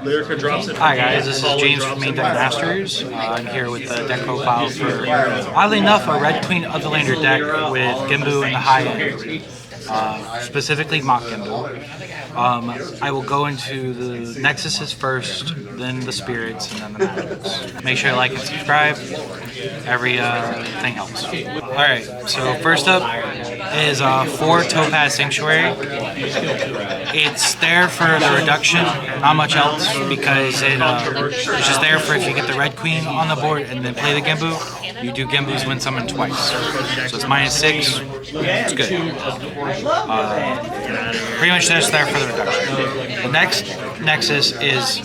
Lyrica drops it. Hi guys, this is James from MainDeck Masters. I'm here with the deck profile for, oddly enough, a Red Queen Otherlander deck with Genbu in the high end. Specifically Mock Genbu. I will go into the Nexuses first, then the Spirits, and then the Magics. Make sure to like and subscribe. Everything helps. Alright, so first up is 4 Topaz Sanctuary. It's there for the reduction, not much else, because it's just there for if you get the Red Queen on the board and then play the Genbu, you do Genbu's win summon twice. So it's -6, it's good. Pretty much just there for the reduction. The next Nexus is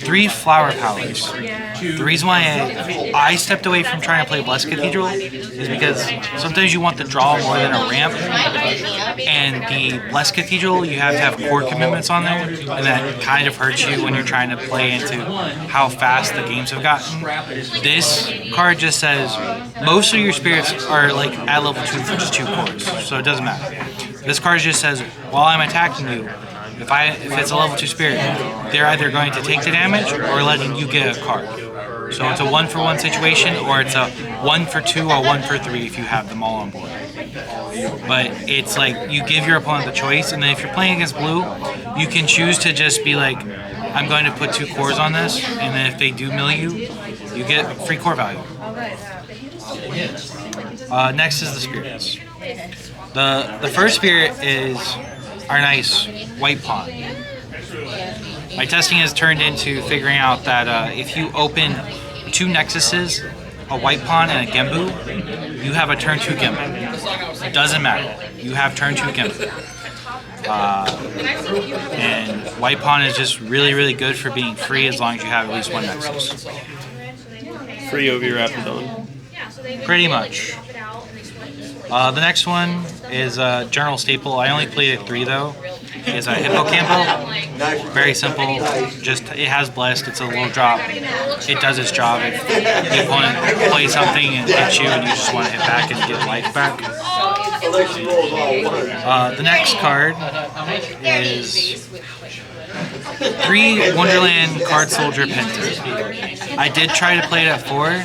3 Flower Powers. The reason why I stepped away from trying to play Blessed Cathedral is because sometimes you want the draw more than a ramp, and the Blessed Cathedral you have to have core commitments on there, and that kind of hurts you when you're trying to play into how fast the games have gotten. This card just says most of your spirits are like at level 2 for just 2 cores, so it doesn't matter. This card just says while I'm attacking you, if it's a level 2 spirit, they're either going to take the damage or letting you get a card. So it's a 1-for-1 situation, or it's a 1-for-2 or 1-for-3 if you have them all on board. But it's like you give your opponent the choice, and then if you're playing against blue, you can choose to just be like, I'm going to put 2 cores on this, and then if they do mill you, you get free core value. Next is the spirits. The first spirit is our nice white pawn. My testing has turned into figuring out that if you open 2 Nexuses, a white pawn and a Genbu, you have a turn 2 Genbu. It doesn't matter. You have turn 2 Genbu. And white pawn is just really, really good for being free as long as you have at least 1 Nexus. Free over your Apodon. Pretty much. The next one is a general staple. I only played it 3 though. Is a Hippo Cample. Very simple. Just it has Blessed. It's a low drop. It does its job. If the opponent plays something and hits you, and you just want to hit back and get life back. The next card is 3 Wonderland Card Soldier Pentas. I did try to play it at 4.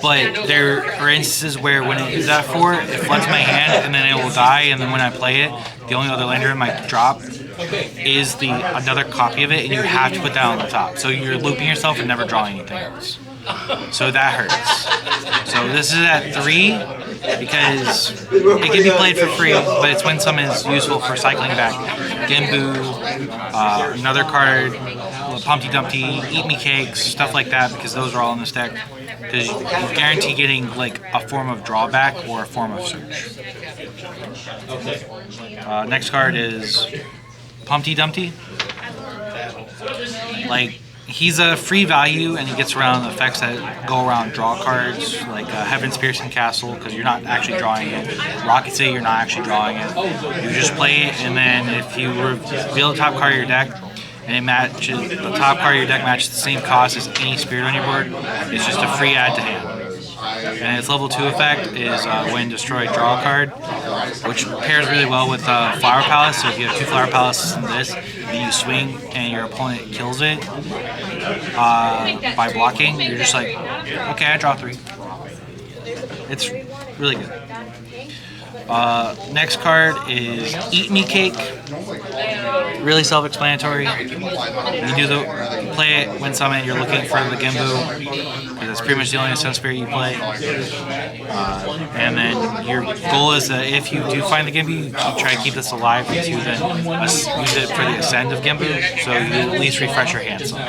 But there are instances where when it is at 4, it floods my hand and then it will die, and then when I play it, the only other lander in my drop is another copy of it, and you have to put that on the top. So you're looping yourself and never drawing anything else. So that hurts. So this is at 3 because it can be played for free, but its win summon is useful for cycling back Genbu, another card, Pumpy Dumpty, Eat Me Cakes, stuff like that, because those are all in this deck. Because you guarantee getting like a form of drawback or a form of search. Next card is Pumpy Dumpty. Like, he's a free value, and he gets around effects that go around draw cards, like Heaven's Piercing Castle, because you're not actually drawing it. Rocket City, you're not actually drawing it. You just play it, and then if you reveal the top card of your deck, and it matches, the top card of your deck matches the same cost as any spirit on your board, it's just a free add to hand. And its level 2 effect is when destroy, draw a card, which pairs really well with Flower Palace. So if you have 2 Flower Palaces in this, and you swing and your opponent kills it by blocking, you're just like, okay, I draw 3. It's really good. Next card is Eat Me Cake. Really self-explanatory. You play it, win summon, you're looking for the Genbu, because that's pretty much the only Sun Spirit you play. And then your goal is that if you do find the Genbu, you try to keep this alive to then use it for the Ascend of Genbu, so you at least refresh your hand some.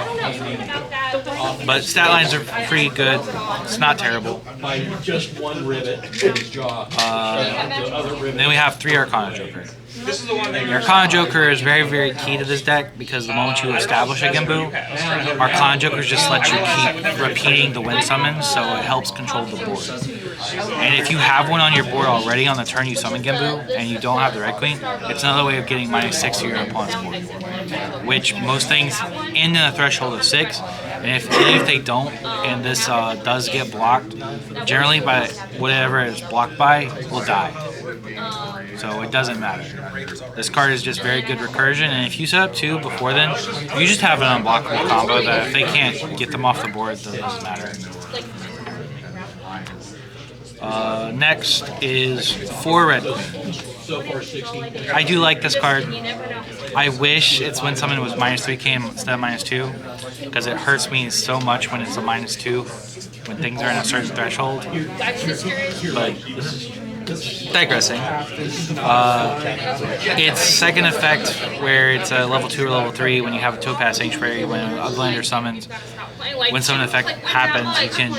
But stat lines are pretty good. It's not terrible. Just 1 rivet in his jaw. Then we have 3 Arcana Joker. The Arcana Joker is very, very key to this deck, because the moment you establish a Genbu, Arcana Joker just lets you keep repeating the win summons, so it helps control the board. And if you have one on your board already on the turn you summon Genbu, and you don't have the Red Queen, it's another way of getting -6 to your opponent's board. Which most things end in a threshold of 6, And if they don't, and this does get blocked, generally by whatever it's blocked by will die. So it doesn't matter. This card is just very good recursion, and if you set up 2 before then, you just have an unblockable combo that if they can't get them off the board, it doesn't matter. Next is 4 red. I do like this card. I wish its when summon was -3 came instead of -2, because it hurts me so much when it's a -2 when things are in a certain threshold. But digressing. Its second effect, where it's a level 2 or level 3, when you have a Topaz Sanctuary, when an Otherlander summons, when summon effect happens, you can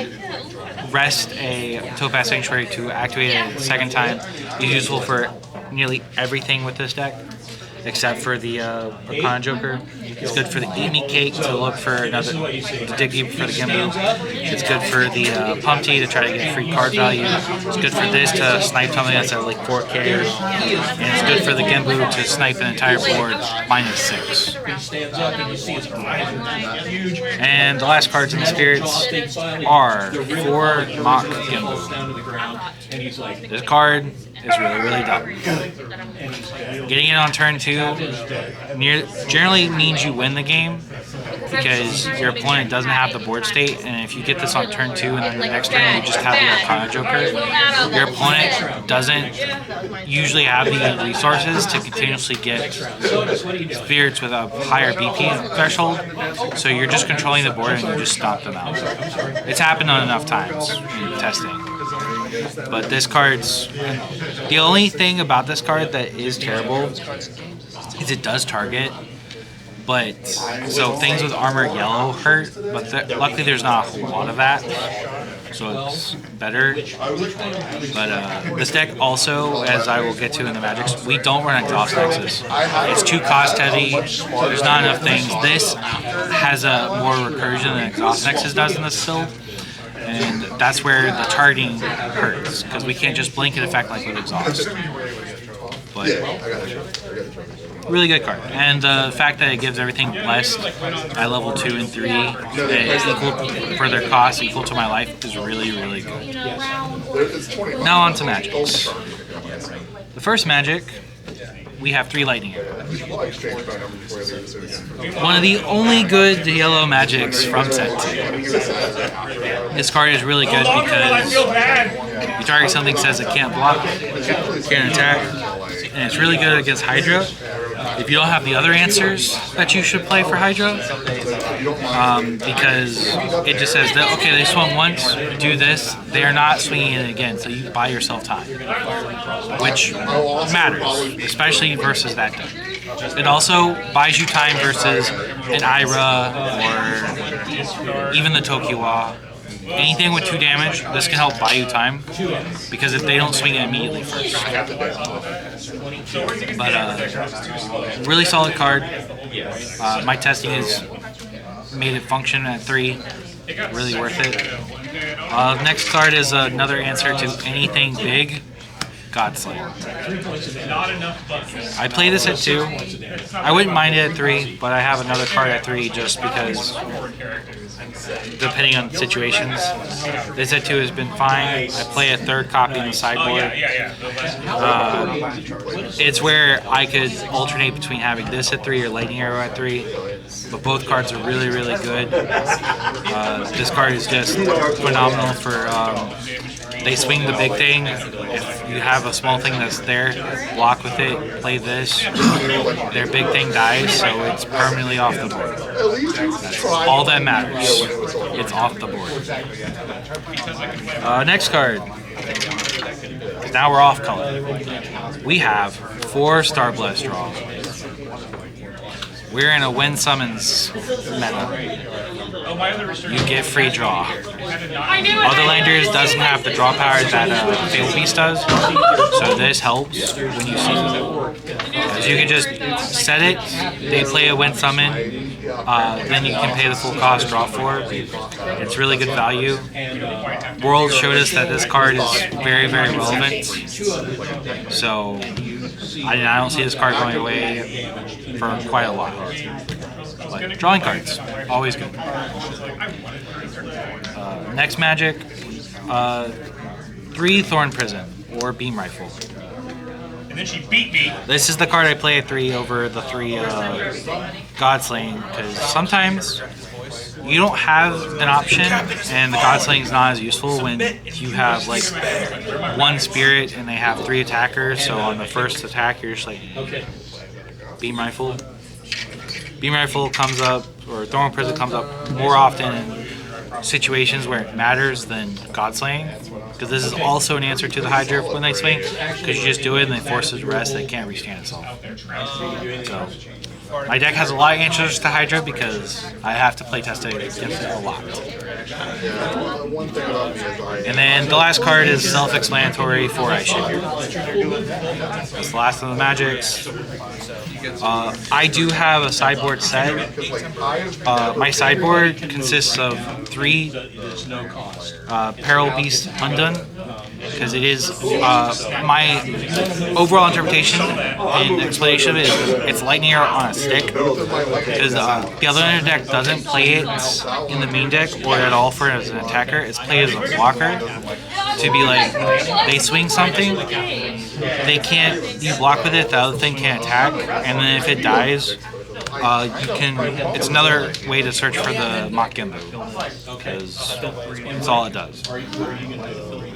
rest a Topaz Sanctuary to activate it a second time. It's useful for nearly everything with this deck, except for the Arcana Joker. It's good for the Eat Me Cake to look for another, to dig deep for the Genbu. It's good for the Pumpty to try to get free card value. It's good for this to snipe something that's at like 4K. And it's good for the Genbu to snipe an entire board -6. And the last cards in the spirits are 4 Mock Genbu. This card is really dumb. Getting it on turn 2 generally means you win the game, because your opponent doesn't have the board state, and if you get this on turn 2 and then the next turn you just have the Arcana Joker, your opponent doesn't usually have the resources to continuously get spirits with a higher BP threshold, so you're just controlling the board and you just stomp them out. It's happened on enough times in testing. But this card's... The only thing about this card that is terrible is it does target, but... So things with armor yellow hurt, but luckily there's not a whole lot of that, so it's better. But this deck also, as I will get to in the Magics, we don't run Exhaust Nexus. It's too cost heavy, there's not enough things. This has a more recursion than Exhaust Nexus does in this build. And that's where the targeting hurts, because we can't just blanket effect like with Exhaust. But really good card. And the fact that it gives everything blessed at level 2 and 3 is equal for their cost, equal to my life, is really good. Now on to magics. The first magic, we have 3 lightning arrows. One of the only good yellow magics from set 2. This card is really good because you target something that says it can't block, can't attack, and it's really good against Hydra. If you don't have the other answers that you should play for Hydra, because it just says that, okay, they swung once, do this, they are not swinging it again, so you buy yourself time, which matters, especially versus that deck. It also buys you time versus an Ira or even the Tokiwa. Anything with 2 damage, this can help buy you time, because if they don't swing it immediately first. But really solid card. My testing has made it function at 3. Really worth it. Next card is another answer to anything big. Godslayer. I play this at 2. I wouldn't mind it at 3, but I have another card at 3 just because, depending on situations. This at 2 has been fine. I play a 3rd copy in the sideboard. It's where I could alternate between having this at 3 or Lightning Arrow at 3, but both cards are really good. This card is just phenomenal for... they swing the big thing. If you have a small thing that's there, block with it, play this. Their big thing dies, so it's permanently off the board. That's all that matters. It's off the board. Next card. Now we're off color. We have 4 Star Blast draw. We're in a win summons meta. You get free draw. Otherlanders doesn't have the draw power that Fatal Beast does, so this helps when you see it. Because you can just set it, they play a win summon, then you can pay the full cost draw for it. It's really good value. World showed us that this card is very relevant, so I don't see this card going away for quite a while. But drawing cards, always good. Next magic, 3 Thorn Prison or Beam Rifle. And then she beat me. This is the card I play at 3 over the 3 Godslaying, because sometimes you don't have an option and the Godslaying is not as useful when you have like 1 spirit and they have 3 attackers, so on the first attack you're just like Beam Rifle. Beam Rifle comes up, or Thorn Prison comes up more often in situations where it matters than Godslaying, because this is also an answer to the Hydra when they swing, because you just do it and they force it to rest, they can't restand itself. So my deck has a lot of answers to Hydra because I have to play test it against it a lot. And then the last card is self-explanatory for Ice Shaper. That's the last of the magics. I do have a sideboard set. My sideboard consists of 3 Peril Beast Undone, because it is my overall interpretation and explanation of it is it's Lightning Arrow on a stick, because the Otherlander deck doesn't play it in the main deck or at all for it as an attacker. It's played as a blocker to be like, they swing something, they can't, you block with it, the other thing can't attack, and then if it dies, you can, it's another way to search for the Mock Genbu, because that's all it does.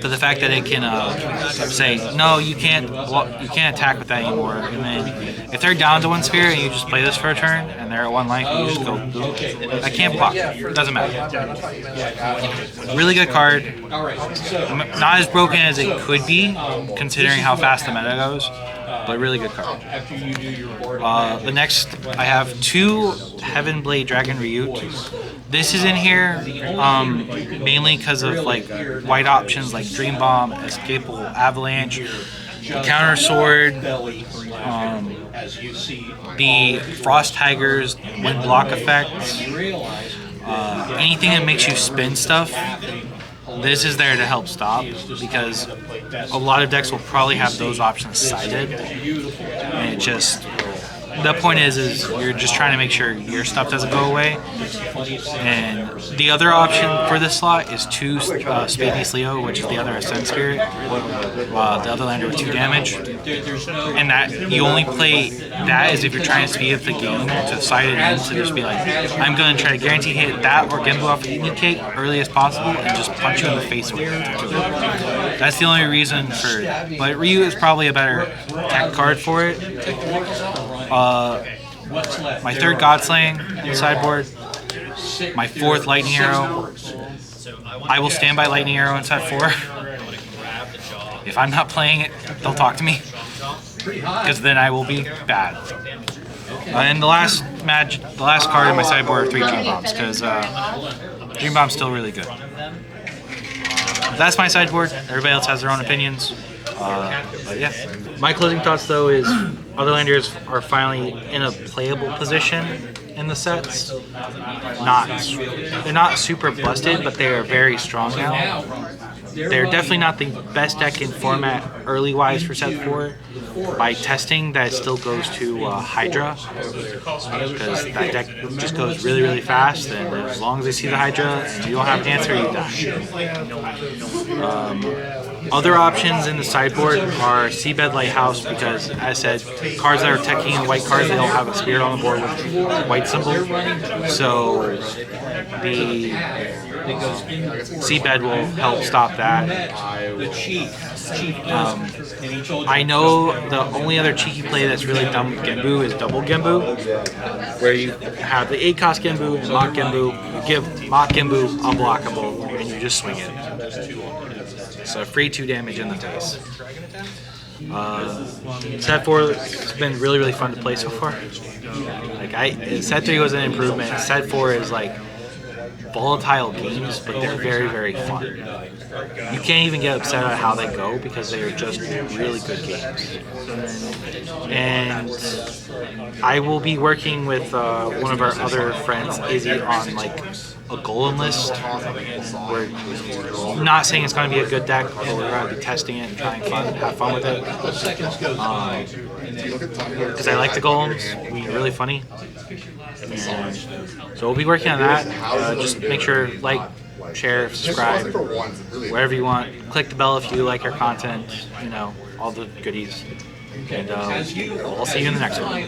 But the fact that it can say, no, you can't attack with that anymore, and then if they're down to 1 spirit and you just play this for a turn and they're at 1 life, you just go boom. I can't block. It doesn't matter. Really good card. Not as broken as it could be, considering how fast the meta goes, but really good card. The next, I have 2 Heavenblade Dragon Ryut. This is in here mainly because of like white options like Dream Bomb, Escapable Avalanche, Counter Sword, the Frost Tigers, Wind Block effects, anything that makes you spin stuff. This is there to help stop, because a lot of decks will probably have those options sided, and it just, the point is you're just trying to make sure your stuff doesn't go away. And the other option for this slot is 2 Spade Beast Leo, which is the other Ascend Spirit, the Otherlander with 2 damage. And that you only play that is if you're trying to speed up the game to side it in, to just be like, I'm going to try to guarantee hit that or Genbu off the Unique Cake early as possible and just punch you in the face with it. That's the only reason for that. But Ryu is probably a better tech card for it. My 3rd Godslaying in sideboard, my 4th Lightning Arrow. I will stand by Lightning Arrow in set 4. If I'm not playing it, don't talk to me, because then I will be bad. And the last card in my sideboard are 3 Dream Bombs, because Dream Bomb's still really good. That's my sideboard. Everybody else has their own opinions. But yeah. My closing thoughts though is Otherlanders are finally in a playable position in the sets. They're not super busted, but they are very strong now. They're definitely not the best deck in format early-wise for set 4. By testing, that still goes to Hydra, because that deck just goes really, really fast, and as long as they see the Hydra and you don't have an answer, you die. Other options in the sideboard are Seabed Lighthouse, because, as said, cards that are teching white cards, they don't have a spirit on the board with white symbol, so the Seabed will help stop that. I know the only other cheeky play that's really dumb with Genbu is double Genbu, where you have the 8-cost Genbu and Mock Genbu. You give Mock Genbu unblockable, and you just swing it. So free 2 damage in the face. Set 4 has been really, really fun to play so far. Like set 3 was an improvement. Set 4 is like volatile games, but they're very, very fun. You can't even get upset at how they go because they are just really good games. And I will be working with one of our other friends, Izzy, on like a golem list. We're not saying it's going to be a good deck, although we're going to be testing it and trying to have fun with it. Because I like the golems, they're really funny. And so we'll be working on that. Just make sure, like, share, subscribe, wherever you want. Click the bell if you like our content, you know, all the goodies. And I'll see you in the next one.